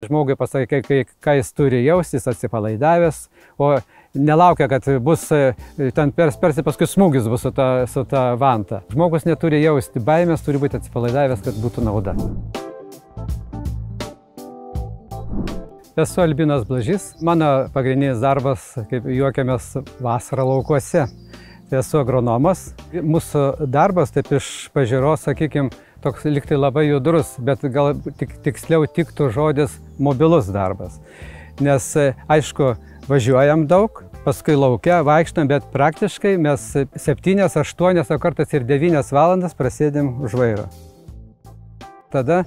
Žmogui pasakė, ką jis turi jaustis, atsipalaidavęs, o nelaukia, kad bus ten persi paskui smūgis bus su ta vanta. Žmogus neturi jausti baimės, turi būti atsipalaidavęs, kad būtų nauda. Esu Albinas Blažys. Mano pagrindinis darbas, kaip juokiamės, vasarą laukuose. Esu agronomas. Mūsų darbas, taip iš pažiūros, sakykime, toks liktai labai judrus, bet gal tiksliau tiktų žodis mobilus darbas. Nes, aišku, važiuojam daug, paskui laukia, vaikštam, bet praktiškai mes 7, 8, o kartais ir 9 valandas prasėdėm už vairo. Tada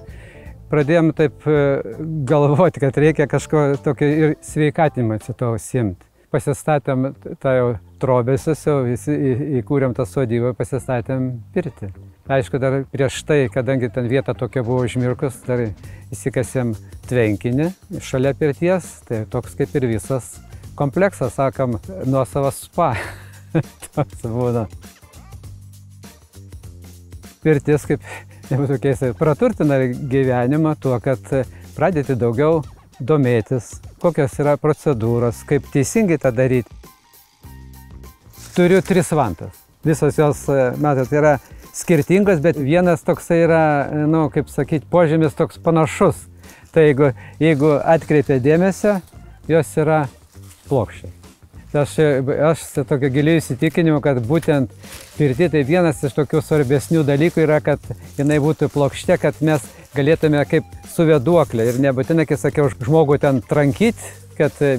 pradėjom taip galvoti, kad reikia kažko tokio ir sveikatinimą to užsiimti. Pasistatėm tą jau trobesius, jau įkūrėm tą sodybą, pasistatėm pirtį. Aišku, dar prieš tai, kadangi ten vieta tokia buvo užmirkus, dar įsikasėm tvenkinį šalia pirties, tai toks kaip ir visas kompleksas, sakam, nuosavas spa. Toks būna. Pirtis, kaip nebūtų keistai, praturtina gyvenimą tuo, kad pradėti daugiau domėtis, kokios yra procedūros, kaip teisingai tą daryti. Turiu 3 vantas. Visos jos, matot, yra skirtingos, bet vienas toksai yra, kaip sakyti, požymis toks panašus. Tai jeigu atkreipia dėmesio, jos yra plokščiai. Aš tokio giliai įsitikinimu, kad būtent pirty tai vienas iš tokių svarbesnių dalykų yra, kad jinai būtų plokščia, kad mes galėtume kaip su vėduoklė. Ir nebūtinai, kai sakiau, žmogų ten trankyti,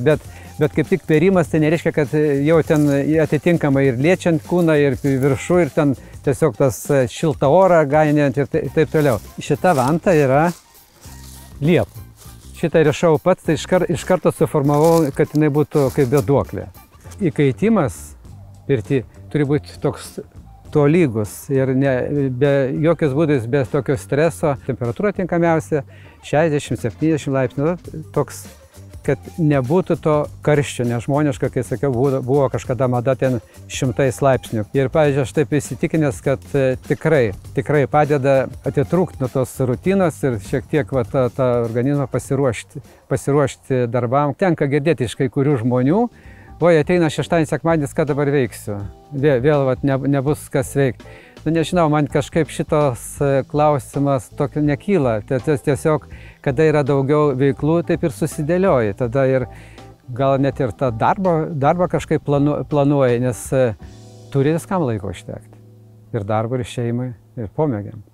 bet kaip tik pėrimas, tai nereiškia, kad jau ten atitinkamai ir liečiant kūną, ir viršų, ir ten tiesiog tas šiltą orą gainant ir taip toliau. Šita vanta yra liepų. Šitą rišau pats, tai iš karto suformavau, kad jinai būtų kaip vėduoklė. Įkaitimas pirty turi būti toks tolygus ir be jokios būdais, be tokio streso. Temperatūra tinkamiausia 60-70 laipsnių, toks, kad nebūtų to karščio, nežmoniško, kai sakiau, buvo kažkada mada ten 100 laipsnių. Ir, pavyzdžiui, aš taip įsitikinęs, kad tikrai padeda atitrūkti nuo tos rutinos ir šiek tiek tą organizmą pasiruošti darbam. Tenka girdėti iš kai kurių žmonių, oi, ateina šeštadienis, sekmadienis, ką dabar veiksiu. Vėl nebus kas veikti. Nežinau, man kažkaip šitos klausimas tokio nekyla. Tiesiog, kada yra daugiau veiklų, taip ir susidėlioji. Tada ir gal net ir tą darbą kažkaip planuoji, nes turi viskam laiko užtekti. Ir darbui, ir šeimai, ir pomėgiam.